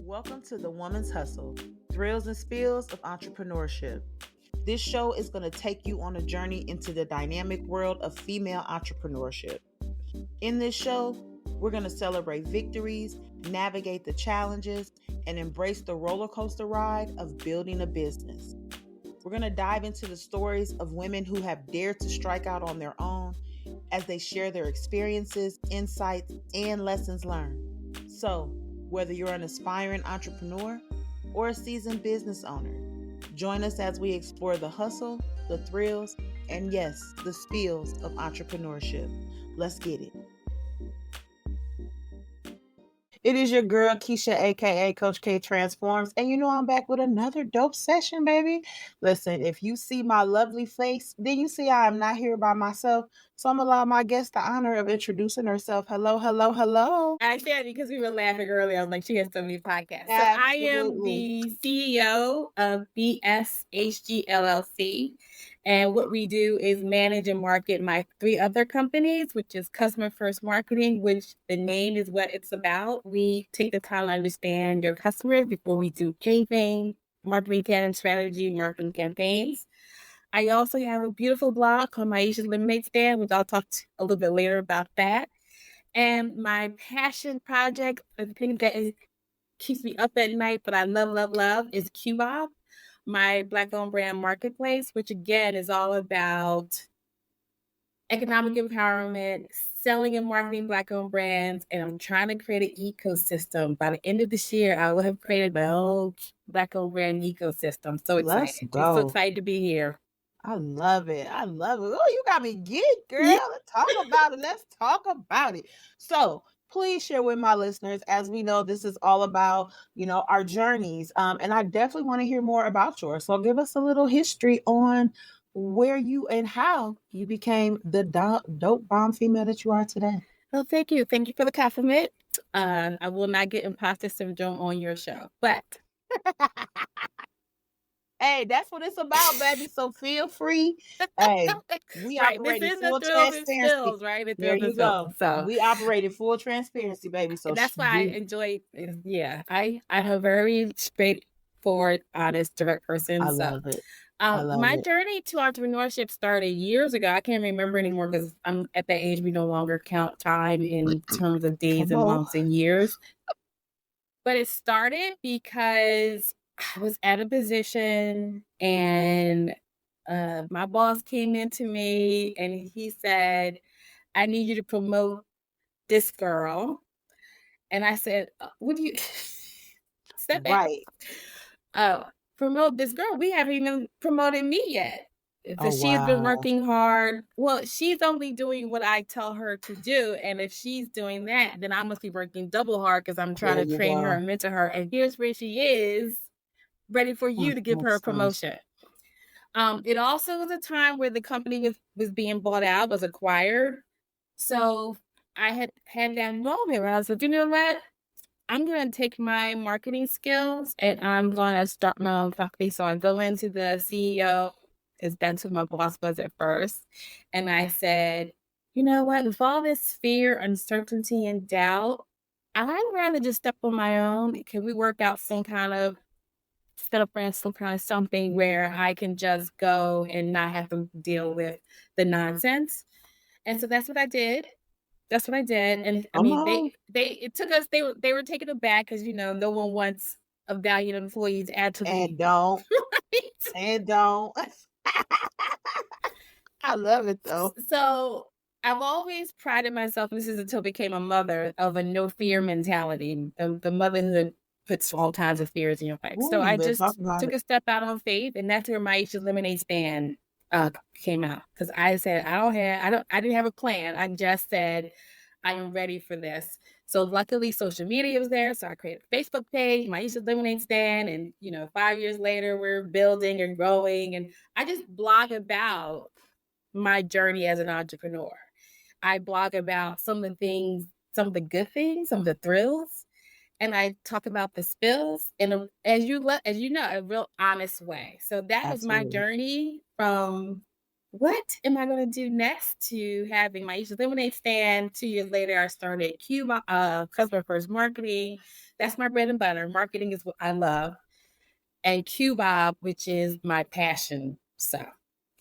Welcome to The Woman's Hustle, thrills and spills of entrepreneurship. This show is going to take you on a journey into the dynamic world of female entrepreneurship. In this show, we're going to celebrate victories, navigate the challenges, and embrace the roller coaster ride of building a business. We're going to dive into the stories of women who have dared to strike out on their own as they share their experiences, insights, and lessons learned. So, whether you're an aspiring entrepreneur or a seasoned business owner, join us as we explore the hustle, the thrills, and yes, the spills of entrepreneurship. Let's get it. It is your girl, Kisha, aka Coach K Transforms, and you know I'm back with another dope session, baby. Listen, if you see my lovely face, then you see I am not here by myself, so I'm allowing my guest the honor of introducing herself. Hello, hello, hello. I said because we were laughing earlier. I was like, she has so many podcasts. Absolutely. So I am the CEO of BSHG LLC. And what we do is manage and market my 3 other companies, which is Customer First Marketing, which the name is what it's about. We take the time to understand your customers before we do anything, marketing strategy, marketing campaigns. I also have a beautiful blog called Maisha Lemonade Stand, which I'll talk a little bit later about that. And my passion project, the thing that keeps me up at night, but I love is QBob, my Black-owned brand marketplace, which again is all about economic empowerment, selling and marketing Black-owned brands, and I'm trying to create an ecosystem. By the end of this year, I will have created my own Black-owned brand ecosystem. So excited. Let's go. I'm so excited to be here. I love it. Oh, you got me geeked, girl. Yeah. Let's talk about it. Let's talk about it. So please share with my listeners, as we know, this is all about, our journeys. And I definitely want to hear more about yours. So give us a little history on where you and how you became the dope bomb female that you are today. Well, thank you. Thank you for the compliment. I will not get imposter syndrome on your show, but hey, that's what it's about, baby. So feel free. Hey, we operate in full transparency. Spills, right? There you go. So we operate in full transparency, baby. So and that's why I enjoy. Yeah, I have a very straightforward, honest, direct person. I love it. My journey to entrepreneurship started years ago. I can't remember anymore because I'm at that age we no longer count time in terms of days and months and years. But it started because I was at a position and my boss came into me and he said, I need you to promote this girl. And I said, what do you step back? Right. Promote this girl. We haven't even promoted me yet. Because she's been working hard. Well, she's only doing what I tell her to do. And if she's doing that, then I must be working double hard because I'm trying to train her and mentor her. And here's where she is, ready for you to give her a promotion. It also was a time where the company was being bought out, was acquired. So I had that moment where I was like, you know what? I'm going to take my marketing skills and I'm going to start my own company. So I go into the CEO, because that's who my boss was at first. And I said, you know what? With all this fear, uncertainty, and doubt, I'd rather just step on my own. Can we work out some kind of something where I can just go and not have to deal with the nonsense? And so that's what I did. And I mean, it took us, they were taken aback because, no one wants a valued employee to add to the... And don't. And don't. I love it though. So I've always prided myself, and this is until I became a mother, of a no fear mentality. The motherhood puts all kinds of fears in your face. So I just took a step out on faith, and that's where Maisha Lemonade Stand came out. Because I said, I didn't have a plan. I just said, I am ready for this. So luckily social media was there. So I created a Facebook page, Maisha Lemonade Stand. And, 5 years later, we're building and growing. And I just blog about my journey as an entrepreneur. I blog about some of the things, some of the good things, some of the thrills. And I talk about the spills in as you know, a real honest way. So that was my journey from what am I going to do next to having Maisha lemonade stand? 2 years later, I started Cuba, customer first marketing. That's my bread and butter. Marketing is what I love. And Cuba, which is my passion. So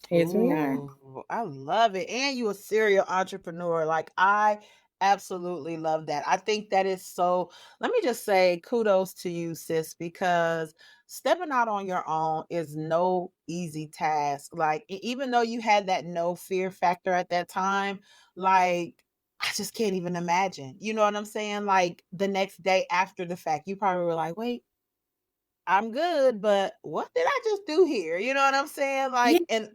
here's where we are. Ooh, I love it. And you a serial entrepreneur. Like I absolutely love that. I think that is so, let me just say kudos to you, sis, because stepping out on your own is no easy task. Like even though you had that no fear factor at that time, like I just can't even imagine. You know what I'm saying? Like the next day after the fact, you probably were like, wait, I'm good, but what did I just do here? You know what I'm saying? Yeah, Like, and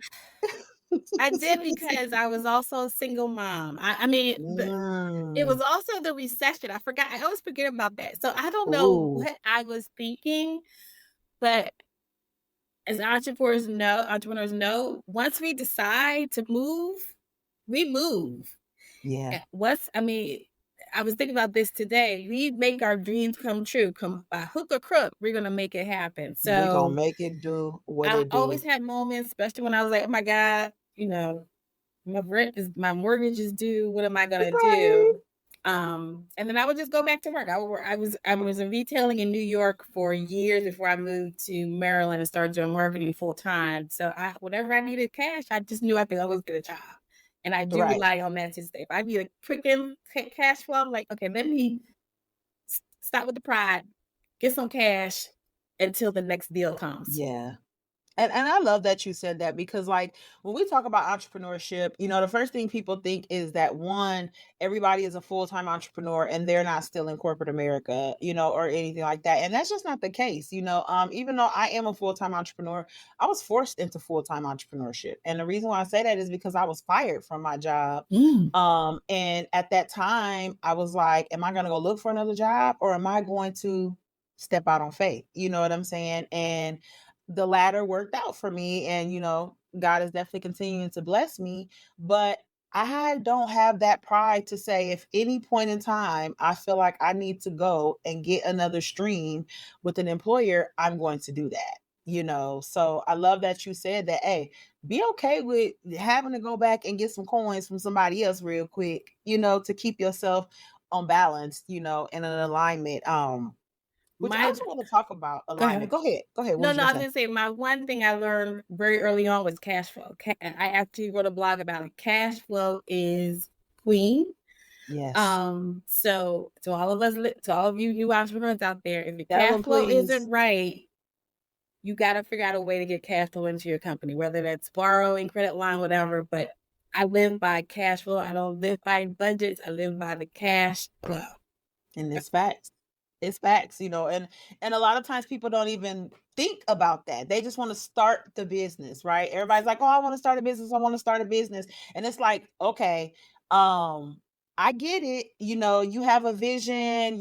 I did because I was also a single mom. I mean, it Mm. was also the recession. I forgot. I always forget about that. So I don't know Ooh, what I was thinking, but as entrepreneurs know, once we decide to move, we move. yeah. I mean, I was thinking about this today. We make our dreams come true. Come by hook or crook, we're gonna make it happen. We gonna So make it do what I it always do. had moments, especially when I was like, "Oh my God, my mortgage is due. What am I gonna Right. do?" And then I would just go back to work. I was in retailing in New York for years before I moved to Maryland and started doing marketing full time. So whenever I needed cash, I just knew I could always get a job. And I do Right. rely on that to stay. If I need a quick cash flow, I'm like, okay, let me stop with the pride, get some cash until the next deal comes. Yeah. And I love that you said that because like when we talk about entrepreneurship, the first thing people think is that one, everybody is a full-time entrepreneur and they're not still in corporate America, or anything like that. And that's just not the case. Even though I am a full-time entrepreneur, I was forced into full-time entrepreneurship. And the reason why I say that is because I was fired from my job. Mm. And at that time I was like, am I gonna go look for another job or am I going to step out on faith? You know what I'm saying? And the latter worked out for me and God is definitely continuing to bless me, but I don't have that pride to say if any point in time I feel like I need to go and get another stream with an employer, I'm going to do that. So I love that you said that. Hey, be okay with having to go back and get some coins from somebody else real quick, to keep yourself on balance, in an alignment. Which I My also want to talk about Go alignment. ahead. Go ahead. Go ahead. What No, was you no, I gonna was say? gonna say my one thing I learned very early on was cash flow. I actually wrote a blog about it. Cash flow is queen. Yes. So to all of us, to all of you entrepreneurs out there, if your Tell cash them, flow please. isn't right, you got to figure out a way to get cash flow into your company, whether that's borrowing, credit line, whatever. But I live by cash flow. I don't live by budgets. I live by the cash flow. And it's facts. It's facts, and a lot of times people don't even think about that. They just want to start the business, right? Everybody's like, "Oh, I want to start a business. I want to start a business." And it's like, "Okay, I get it. You have a vision,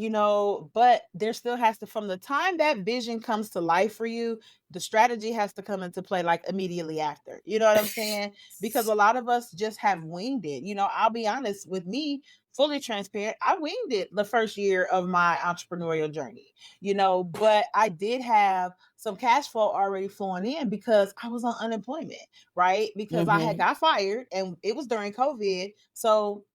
but there still has to from the time that vision comes to life for you, the strategy has to come into play like immediately after. You know what I'm saying? Because a lot of us just have winged it. I'll be honest with me, fully transparent, I winged it the first year of my entrepreneurial journey, but I did have some cash flow already flowing in because I was on unemployment, right? Because I had Mm-hmm. got fired and it was during COVID. So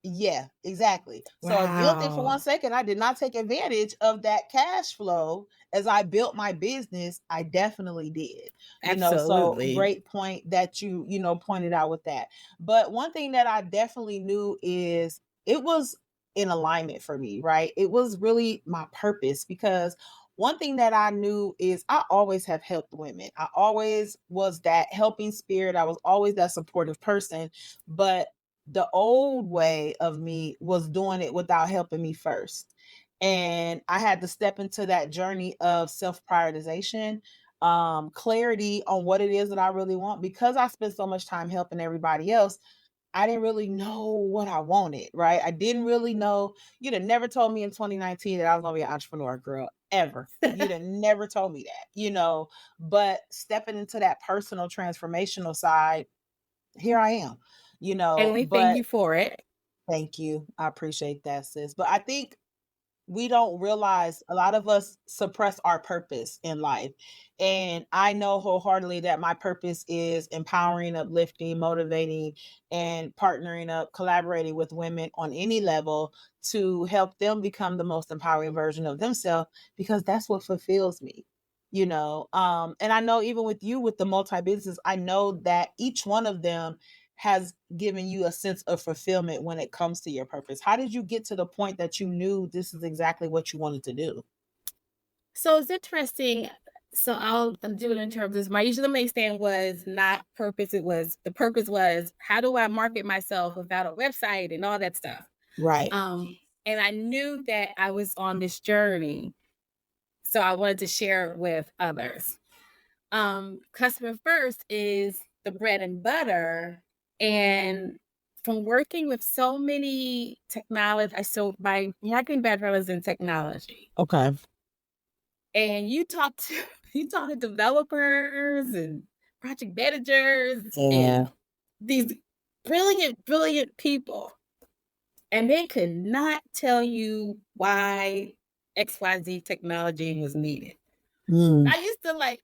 yeah, exactly. So I built it for one Wow. second. I did not take advantage of that cash flow as I built my business. I definitely did. So Absolutely. great point that you pointed out with that. But one thing that I definitely knew is it was in alignment for me, right? It was really my purpose because one thing that I knew is I always have helped women. I always was that helping spirit. I was always that supportive person, but the old way of me was doing it without helping me first. And I had to step into that journey of self prioritization, clarity on what it is that I really want. Because I spent so much time helping everybody else, I didn't really know what I wanted, right? I didn't really know. You'd have never told me in 2019 that I was gonna be an entrepreneur, girl, ever. You'd have never told me that. But stepping into that personal transformational side, here I am, And we thank but you for it. thank you. I appreciate that, sis. But I think we don't realize a lot of us suppress our purpose in life. And I know wholeheartedly that my purpose is empowering, uplifting, motivating, and partnering up, collaborating with women on any level to help them become the most empowering version of themselves, because that's what fulfills me. And I know even with you with the multi-business, I know that each one of them has given you a sense of fulfillment when it comes to your purpose. How did you get to the point that you knew this is exactly what you wanted to do? So it's interesting. So I'll do it in terms of my usual main stand was not purpose. The purpose was how do I market myself without a website and all that stuff. Right. And I knew that I was on this journey. So I wanted to share it with others. Customer first is the bread and butter. And from working with so many technology, so my marketing background is in technology. Okay. And you talk to developers and project managers and these brilliant people. And they could not tell you why XYZ technology was needed. I used to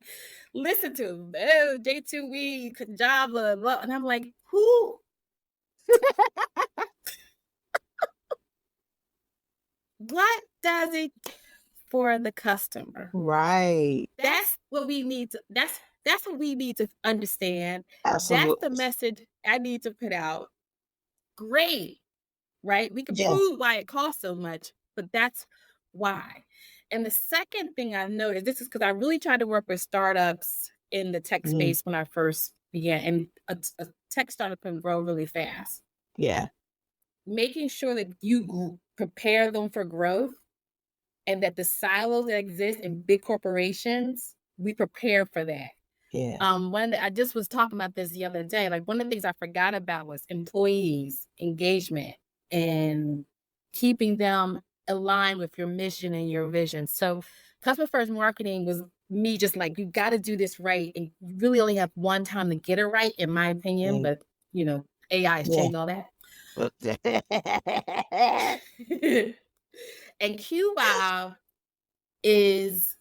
listen to J2E, Java, blah, and I'm like, who? What does it for the customer? Right. That's what we need to. That's what we need to understand. Absolutely. That's the message I need to put out. Great, right? We can Yes. prove why it costs so much, but that's why. And the second thing I noticed, this is because I really tried to work with startups in the tech space when I first began, and a tech startup can grow really fast. Yeah. Making sure that you prepare them for growth and that the silos that exist in big corporations, we prepare for that. Yeah. I just was talking about this the other day. Like one of the things I forgot about was employees engagement and keeping them aligned with your mission and your vision. So customer first marketing was me just like, you got to do this right. And you really only have one time to get it right, in my opinion. But, AI has changed all that. And QBob is,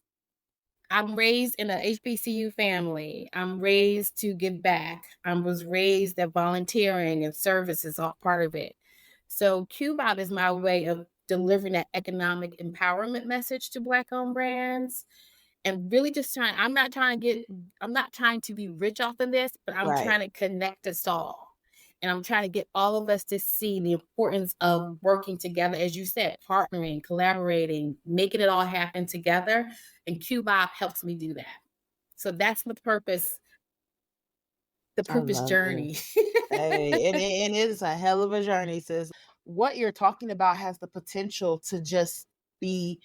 I'm raised in an HBCU family. I'm raised to give back. I was raised that volunteering and service is all part of it. So QBob is my way of delivering that economic empowerment message to Black-owned brands. And really just I'm not trying to be rich off of this, but I'm trying to connect us all. And I'm trying to get all of us to see the importance of working together, as you said, partnering, collaborating, making it all happen together. And QBob helps me do that. So that's the purpose journey. Hey, it is a hell of a journey, sis. What you're talking about has the potential to just be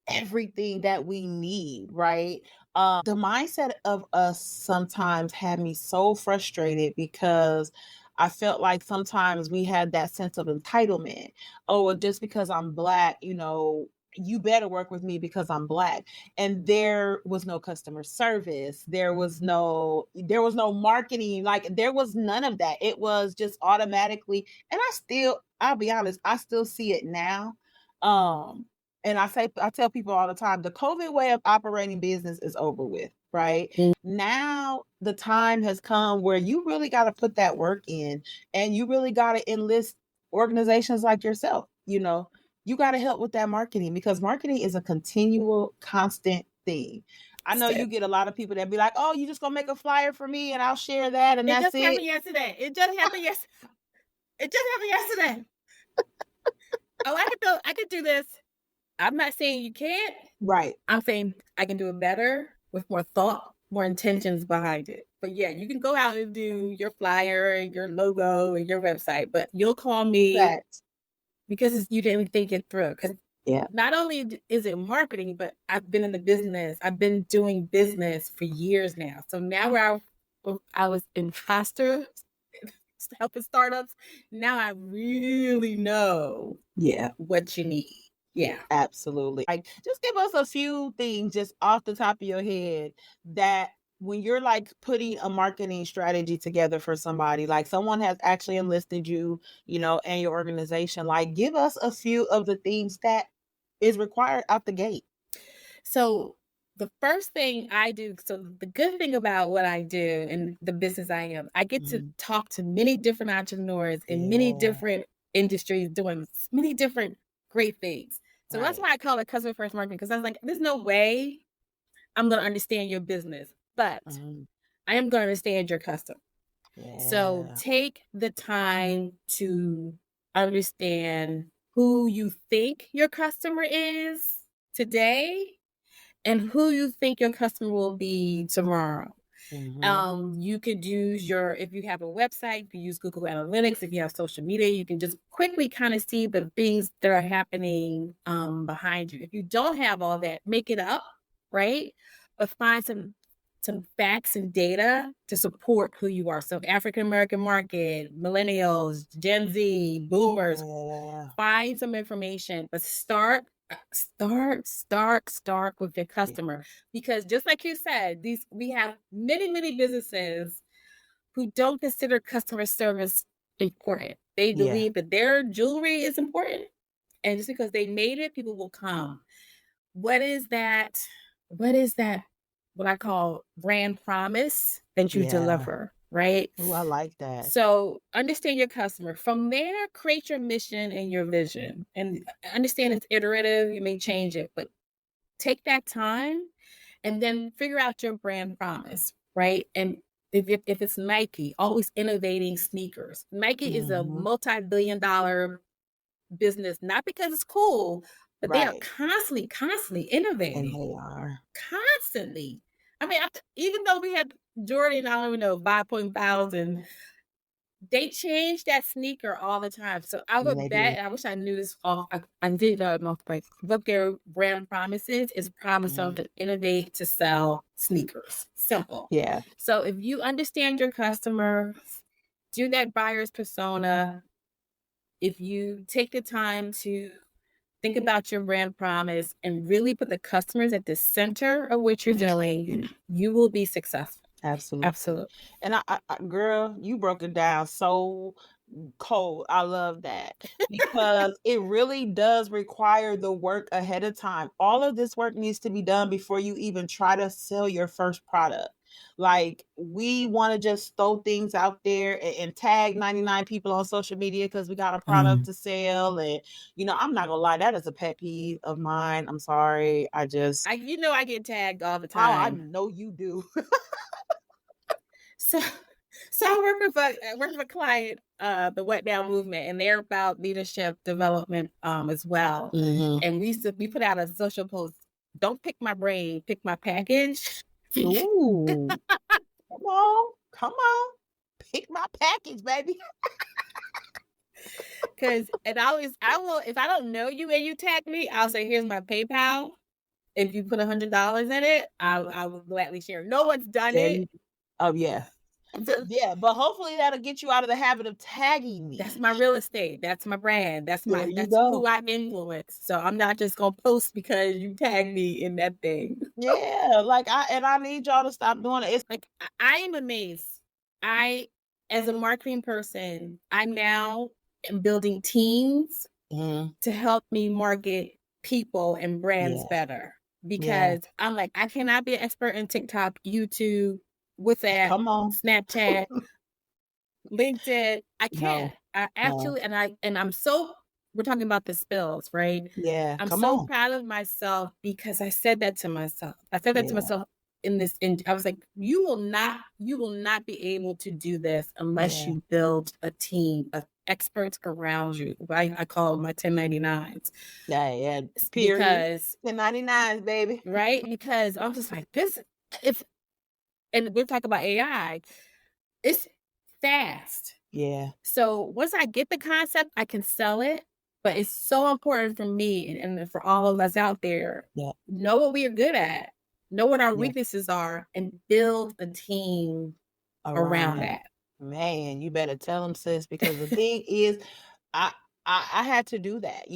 everything that we need, right? The mindset of us sometimes had me so frustrated because I felt like sometimes we had that sense of entitlement. Oh, just because I'm Black, you better work with me because I'm Black. And there was no customer service. There was no marketing. Like there was none of that. It was just automatically. And I'll be honest, I still see it now. And I tell people all the time, the COVID way of operating business is over with, right? Now the time has come where you really got to put that work in, and you really got to enlist organizations like yourself. You got to help with that marketing, because marketing is a continual, constant thing. I know you get a lot of people that be like, "Oh, you just gonna make a flyer for me and I'll share that, and that's it." It just happened yesterday. It just happened yesterday. Oh, I could do this. I'm not saying you can't. Right. I'm saying I can do it better with more thought, more intentions behind it. But yeah, you can go out and do your flyer and your logo and your website, but you'll call me because you didn't think it through. Because not only is it marketing, but I've been in the business. I've been doing business for years now. So now where I was in faster helping startups, now I really know what you need. Yeah, absolutely. Like, just give us a few things just off the top of your head that when you're like putting a marketing strategy together for somebody, like someone has actually enlisted you, and your organization, like give us a few of the things that is required out the gate. So the first thing I do, so the good thing about what I do and the business I am, I get to talk to many different entrepreneurs in many different industries doing many different great things. So that's why I call it customer first marketing, because I was like, there's no way I'm going to understand your business, but I am going to understand your customer. So take the time to understand who you think your customer is today and who you think your customer will be tomorrow. You could use if you have a website, you can use Google Analytics. If you have social media, you can just quickly kind of see the things that are happening behind you. If you don't have all that, make it up, right? But find some facts and data to support who you are. So African-American market, millennials, Gen Z, boomers, find some information, but start with your customer, because just like you said, we have many businesses who don't consider customer service important. They believe that their jewelry is important, and just because they made it, people will come. What is that? What I call brand promise that you deliver, right? Oh, I like that. So understand your customer. From there, create your mission and your vision. And understand it's iterative. You may change it, but take that time and then figure out your brand promise, right? And if it's Nike, always innovating sneakers. Nike is a multi-billion-dollar business, not because it's cool, but they are constantly innovating. And they are. Constantly. I mean, even though we had Jordan, I don't even know, 5,000, they changed that sneaker all the time. So I would bet, and I wish I knew this off. I did know most places. What their brand promises is promise of to innovate to sell sneakers. Simple. Yeah. So if you understand your customer, do that buyer's persona. If you take the time to think about your brand promise and really put the customers at the center of what you're doing, you will be successful. Absolutely. And I girl, you broke it down so cold. I love that, because it really does require the work ahead of time. All of this work needs to be done before you even try to sell your first product. Like, we want to just throw things out there and tag 99 people on social media because we got a product to sell. And, I'm not gonna lie, that is a pet peeve of mine. I'm sorry. I get tagged all the time. I know you do. So I work with a client, the Wet Down movement, and they're about leadership development as well. And we put out a social post: "Don't pick my brain, pick my package." Ooh. Come on. Pick my package, baby. Because I will, if I don't know you and you tag me, I'll say, "Here's my PayPal. If you put $100 in it, I will gladly share." No one's done it. Oh, yeah. Yeah, but hopefully that'll get you out of the habit of tagging me. That's my real estate. That's my brand. That's who I influence. So I'm not just gonna post because you tag me in that thing. Yeah, I need y'all to stop doing it. It's like, I am amazed. As a marketing person, I now am building teams to help me market people and brands better, because I'm like, I cannot be an expert in TikTok, YouTube, WhatsApp, Snapchat, LinkedIn. I can't. I actually, and I'm so, we're talking about the spills, right? Yeah. I'm so proud of myself because I said that to myself. I said that to myself I was like, you will not be able to do this unless you build a team of experts around you. I call them my 1099s. Yeah. Period. Because 1099s, baby. Right? Because I'm just like, and we're talking about AI, it's fast. Yeah. So once I get the concept, I can sell it. But it's so important for me and for all of us out there, know what we are good at, know what our weaknesses are, and build a team around that. Man, you better tell them, sis, because the thing is, I had to do that,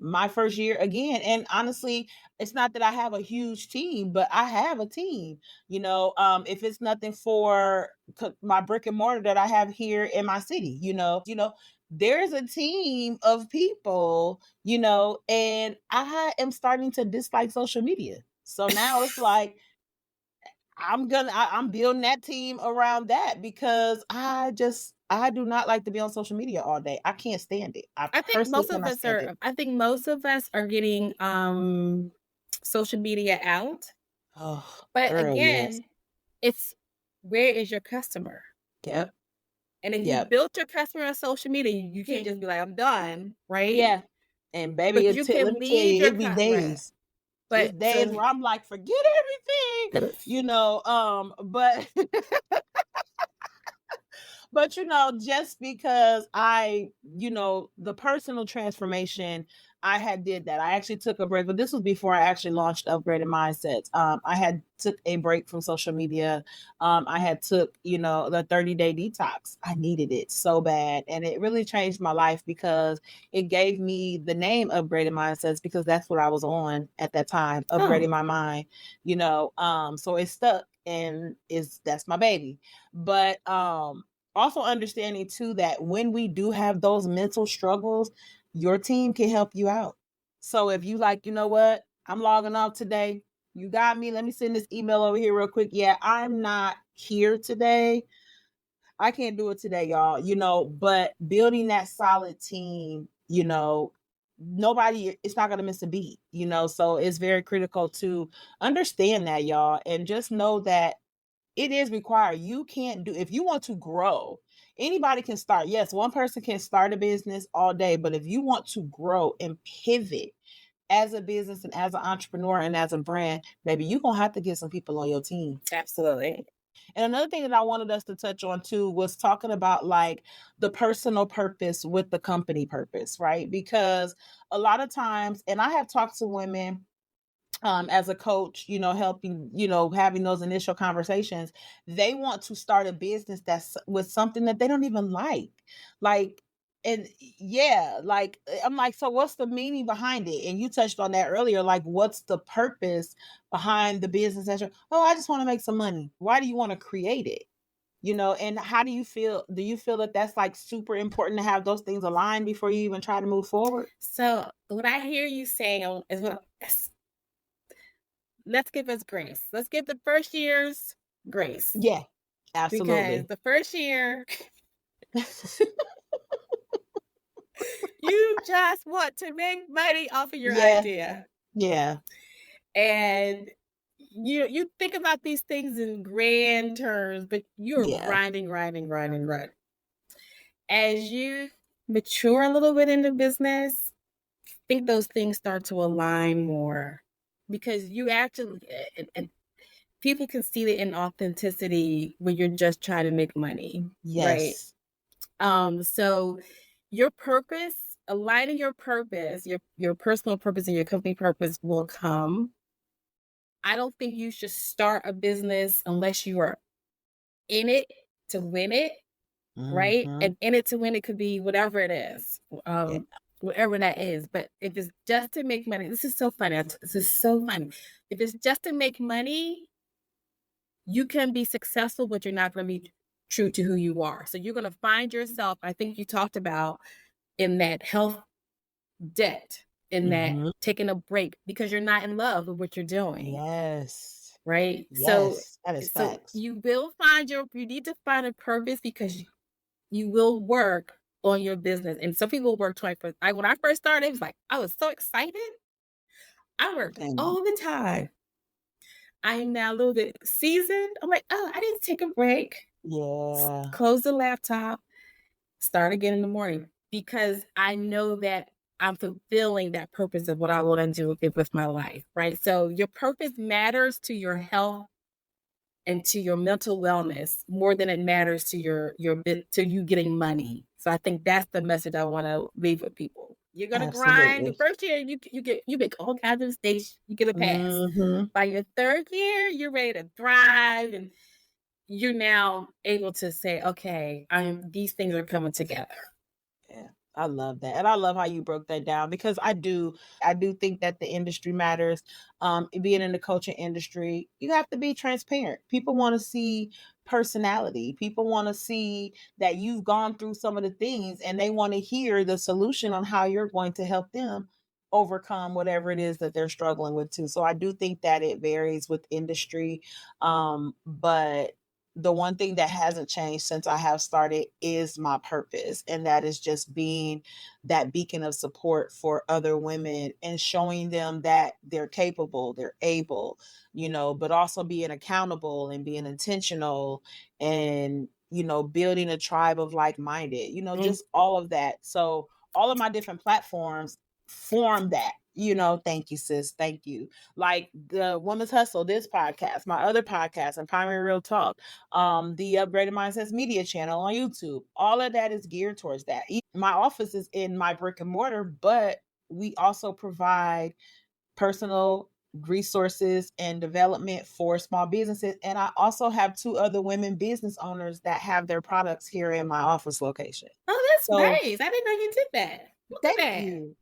my first year again. And honestly, it's not that I have a huge team, but I have a team, if it's nothing for my brick and mortar that I have here in my city, there's a team of people, you know, and I am starting to dislike social media. So now it's like I'm building that team around that because I do not like to be on social media all day. I can't stand it. I personally cannot stand it. I think most of us are getting social media out. Oh, But girl, yes. again, it's where is your customer? Yep. And if you Yep. built your customer on social media, you can't just be like, I'm done, right? Yeah. And baby, But you let can me tell lead you, your it be right. days. It's But days where I'm like, forget everything, you know. But but you know, just because I, you know, the personal transformation, I had did that. I actually took a break, but this was before I actually launched Upgraded Mindsets. I had took a break from social media. I had took, you know, the 30-day detox. I needed it so bad, and it really changed my life because it gave me the name Upgraded Mindsets because that's what I was on at that time, upgrading my mind. You know, so it stuck, and that's my baby. But also understanding too that when we do have those mental struggles, your team can help you out. So if you like, you know what, I'm logging off today, you got me, let me send this email over here real quick. Yeah, I'm not here today, I can't do it today, y'all, you know. But building that solid team, you know, nobody, it's not going to miss a beat, you know. So it's very critical to understand that, y'all, and just know that it is required. You can't do, if you want to grow, anybody can start. Yes, one person can start a business all day, but if you want to grow and pivot as a business and as an entrepreneur and as a brand, maybe you're going to have to get some people on your team. Absolutely. And another thing that I wanted us to touch on too was talking about like the personal purpose with the company purpose, right? Because a lot of times, and I have talked to women as a coach, you know, helping, you know, having those initial conversations, they want to start a business that's with something that they don't even like, and yeah, like I'm like, so what's the meaning behind it? And you touched on that earlier, like what's the purpose behind the business? Oh, I just want to make some money. Why do you want to create it? You know, and how do you feel? Do you feel that that's like super important to have those things aligned before you even try to move forward? So what I hear you saying is, let's give us grace. Let's give the first year's grace. Yeah, absolutely. Because the first year, you just want to make money off of your idea. Yeah. And you think about these things in grand terms, but you're grinding. As you mature a little bit in the business, I think those things start to align more because you actually, and people can see the inauthenticity when you're just trying to make money. Yes. Right. So your purpose, aligning your purpose, your personal purpose and your company purpose will come. I don't think you should start a business unless you are in it to win it, right? And in it to win it could be whatever it is, whatever that is. But if it's just to make money, this is so funny. This is so funny. If it's just to make money, you can be successful, but you're not going to be true to who you are. So you're going to find yourself, I think you talked about, in that health debt, in that taking a break because you're not in love with what you're doing. Yes. Right? Yes. So that is facts. You will you need to find a purpose because you will work on your business. And some people work 24. When I first started, it was like, I was so excited. I worked all the time. I am now a little bit seasoned. I'm like, oh, I didn't take a break. Yeah. Close the laptop, start again in the morning because I know that I'm fulfilling that purpose of what I want to do with my life, right? So your purpose matters to your health and to your mental wellness more than it matters to to you getting money. So I think that's the message I want to leave with people. You're gonna grind. The first year you make all kinds of mistakes, you get a pass. By your third year, you're ready to thrive and you're now able to say, okay, these things are coming together. Yeah. I love that. And I love how you broke that down, because I do think that the industry matters. Being in the coaching industry, you have to be transparent. People want to see personality. People want to see that you've gone through some of the things, and they want to hear the solution on how you're going to help them overcome whatever it is that they're struggling with too. So I do think that it varies with industry. But the one thing that hasn't changed since I have started is my purpose. And that is just being that beacon of support for other women and showing them that they're capable, they're able, but also being accountable and being intentional, and, building a tribe of like-minded, just all of that. So all of my different platforms form that. Thank you, sis. Thank you. Like the Woman's Hustle, this podcast, my other podcast, and Primary Real Talk, the Upgraded Mindsets Media channel on YouTube. All of that is geared towards that. My office is in my brick and mortar, but we also provide personal resources and development for small businesses. And I also have 2 other women business owners that have their products here in my office location. Oh, that's nice. I didn't know you did that. Thank you.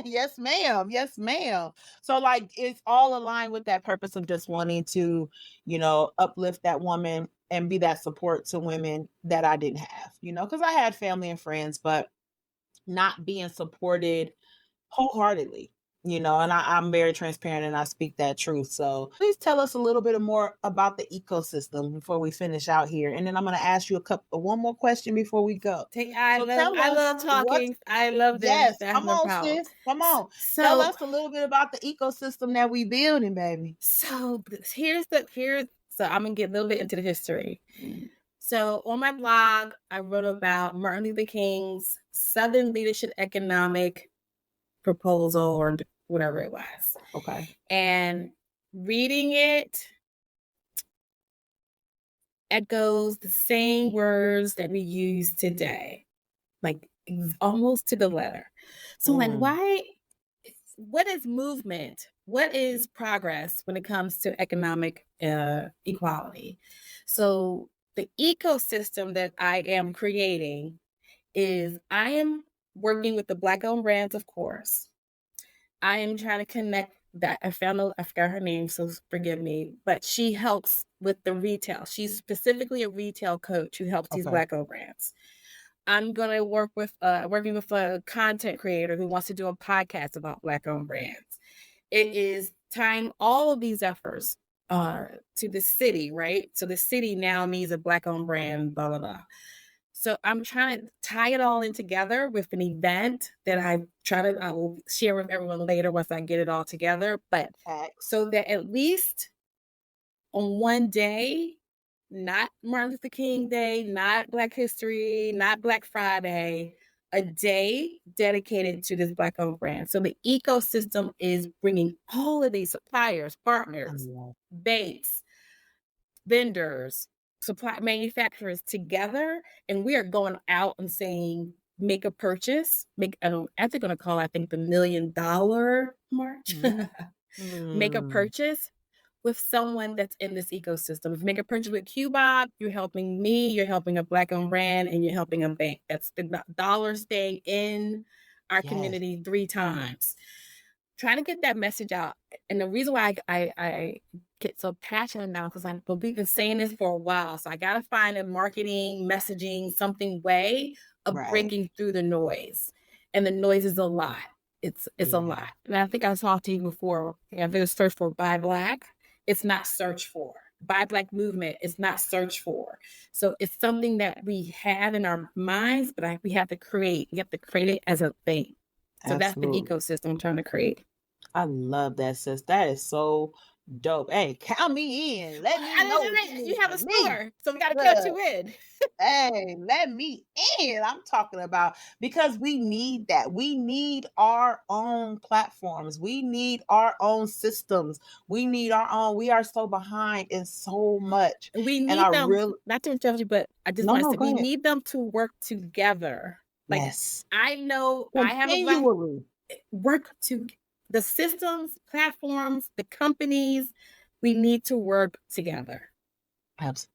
Yes, ma'am. Yes, ma'am. So like it's all aligned with that purpose of just wanting to, uplift that woman and be that support to women that I didn't have, because I had family and friends, but not being supported wholeheartedly, and I'm very transparent and I speak that truth. So please tell us a little bit more about the ecosystem before we finish out here. And then I'm going to ask you one more question before we go. I love talking. I love this. Yes, come on, sis. Come on. Tell us a little bit about the ecosystem that we building, baby. So so I'm going to get a little bit into the history. So on my blog, I wrote about Martin Luther King's Southern Leadership Economic Proposal, or whatever it was. Okay. And reading it echoes the same words that we use today, like almost to the letter. So like, what is movement? What is progress when it comes to economic equality? So the ecosystem that I am creating is I am working with the Black-owned brands, of course. I am trying to connect that. I forgot her name, so forgive me, but she helps with the retail. She's specifically a retail coach who helps these Black-owned brands. I'm going to work with working with a content creator who wants to do a podcast about Black-owned brands. It is tying all of these efforts to the city, right? So the city now needs a Black-owned brand, blah, blah, blah. So I'm trying to tie it all in together with an event that I will share with everyone later once I get it all together. But so that at least on one day, not Martin Luther King Day, not Black History, not Black Friday, a day dedicated to this Black-owned brand. So the ecosystem is bringing all of these suppliers, partners, banks, vendors, supply manufacturers together, and we are going out and saying, make a purchase. I'm actually going to call, I think, the $1 million march. Make a purchase with someone that's in this ecosystem. If you make a purchase with QBob, you're helping me, you're helping a Black-owned brand, and you're helping a bank. That's the dollar staying in our community 3 times. Trying to get that message out. And the reason why I get so passionate now, because we've been saying this for a while. So I got to find a marketing, messaging, something way of breaking through the noise. And the noise is a lot. It's a lot. And I think I talked to you before. I think it's search for Buy Black. It's not search for. Buy Black movement is not search for. So it's something that we have in our minds, but we have to create. We have to create it as a thing. So that's the ecosystem I'm trying to create. I love that, sis. That is so dope. Hey, count me in. Let me know. You have a store, so we got to count you in. Hey, let me in. I'm talking about, because we need that. We need our own platforms. We need our own systems. We need our own. We are so behind in so much. We need them. Not to interrupt you, but I just want to say we need them to work together. Like, yes. I know I have a work to the systems, platforms, the companies. We need to work together. Absolutely.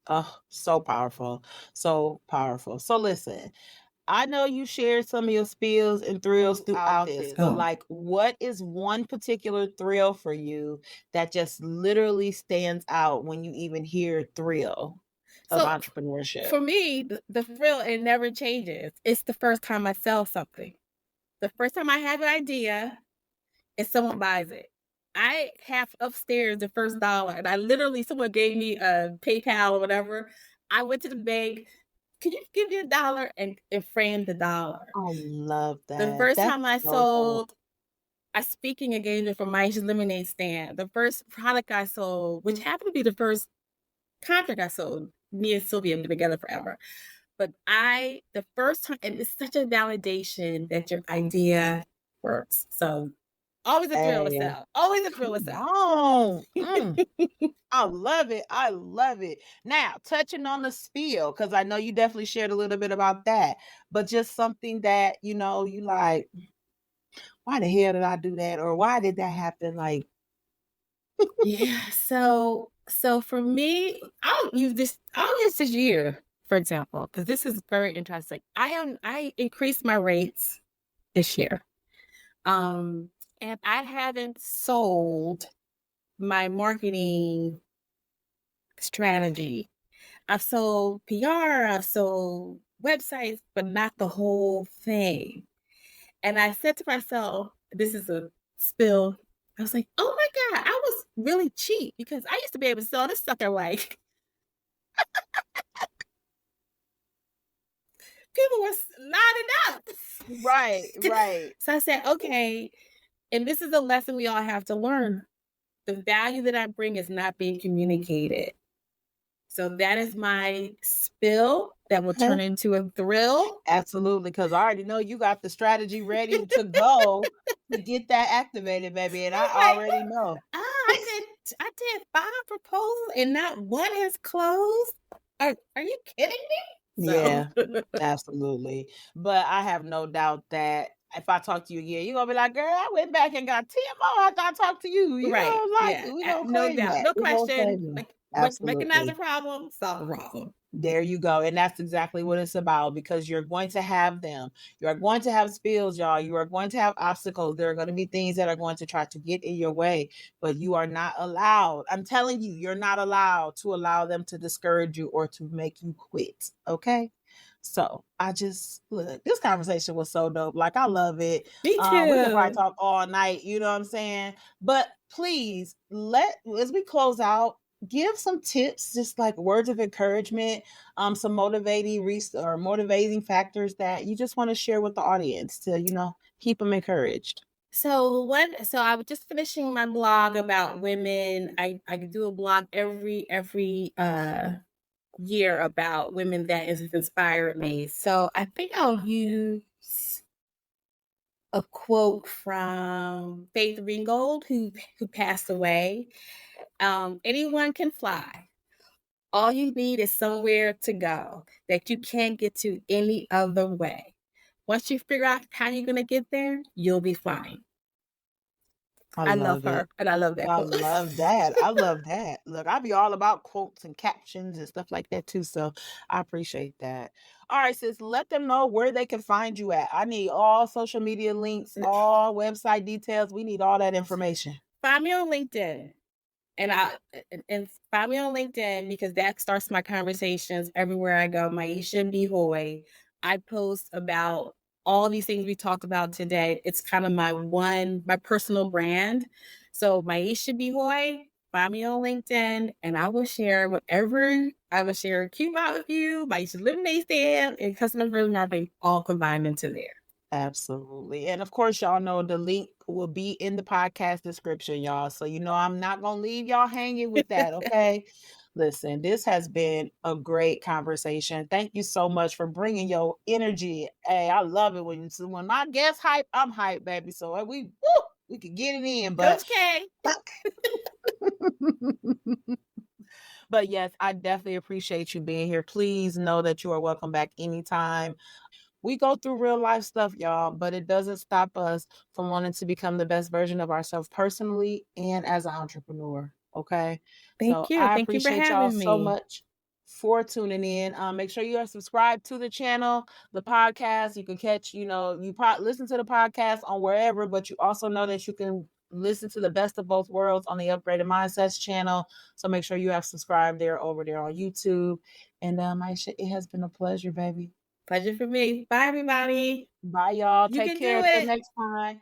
Oh, so powerful. So powerful. So listen, I know you shared some of your spills and thrills throughout this, but Oh. like, what is one particular thrill for you that just literally stands out when you even hear thrill of So entrepreneurship? for me, the thrill, it never changes. It's the first time I sell something. The first time I have an idea and someone buys it. I have upstairs the first dollar, and I literally, someone gave me a PayPal or whatever. I went to the bank. Can you give me $1 and frame the dollar? I love The that. first That's time I so dope. sold a speaking engagement for Maisha lemonade stand, the first product I sold, which happened to be the first contract I sold, me and Sylvia have been together forever. But the first time, and it's such a validation that your idea works. So always a thrill to Hey, sell. Always a thrill to come sell. on. I love it. I love it. Now, touching on the spiel, because I know you definitely shared a little bit about that, but just something that, you know, you like, why the hell did I do that? Or why did that happen? Like, Yeah. So for me, I'll use this year, for example, because this is very interesting. I increased my rates this year. And I haven't sold my marketing strategy. I've sold PR, I've sold websites, but not the whole thing. And I said to myself, this is a spill. I was like, oh my God, I was really cheap because I used to be able to sell this sucker like people were lining up. right, right. So I said, okay, and this is a lesson we all have to learn. The value that I bring is not being communicated. So that is my spill that will turn into a thrill. Absolutely, because I already know you got the strategy ready to go to get that activated, baby. And I Like, already know. I did 5 proposals and not one has closed. Are you kidding me? Yeah, So absolutely. But I have no doubt that if I talk to you again, you're gonna be like, girl, I went back and got 10 more after I talked to you. You right, know, like yeah, we gonna no claim doubt, that. no We gonna question. claim that. Like, recognize the Absolutely. problem, solve the problem. There you go. And that's exactly what it's about because you're going to have them. You are going to have spills, y'all. You are going to have obstacles. There are going to be things that are going to try to get in your way, but you are not allowed. I'm telling you, you're not allowed to allow them to discourage you or to make you quit. Okay. So I just look, this conversation was so dope. Like I love it. Me We could probably too. talk all night, you know what I'm saying? But please as we close out, give some tips, just like words of encouragement, some motivating factors that you just want to share with the audience to, keep them encouraged. So I was just finishing my blog about women. I do a blog every year about women that has inspired me. So I think I'll use a quote from Faith Ringgold, who passed away. Anyone can fly. All you need is somewhere to go that you can't get to any other way. Once you figure out how you're gonna get there, you'll be flying. I I love love it. her, and I love that I quote. love that. I love that. Look, I be all about quotes and captions and stuff like that too. So I appreciate that. All right, sis, let them know where they can find you at. I need all social media links, all website details. We need all that information. Find me on LinkedIn. And find me on LinkedIn because that starts my conversations everywhere I go. Maisha B Hoye. I post about all these things we talked about today. It's kind of my personal brand. So Maisha B Hoye, find me on LinkedIn, and I will share whatever. I will share a coupon with you, Maisha lemonade stand, and customer really nothing all combined into there. Absolutely. And of course, y'all know the link will be in the podcast description, y'all. So, I'm not going to leave y'all hanging with that. Okay. Listen, this has been a great conversation. Thank you so much for bringing your energy. Hey, I love it when my guests hype, I'm hype, baby. So we could get it in, but Coach K. but yes, I definitely appreciate you being here. Please know that you are welcome back anytime. We go through real life stuff, y'all, but it doesn't stop us from wanting to become the best version of ourselves personally and as an entrepreneur. Okay. Thank So you. I Thank you for appreciate y'all having so me. much. for tuning in. Make sure you are subscribed to the channel, the podcast. You can catch, you listen to the podcast on wherever, but you also know that you can listen to the best of both worlds on the Upgraded Mindsets channel. So make sure you have subscribed there over there on YouTube. And Maisha, it has been a pleasure, baby. Pleasure for me. Bye, everybody. Bye, y'all. You Take can care. do Until it. next time.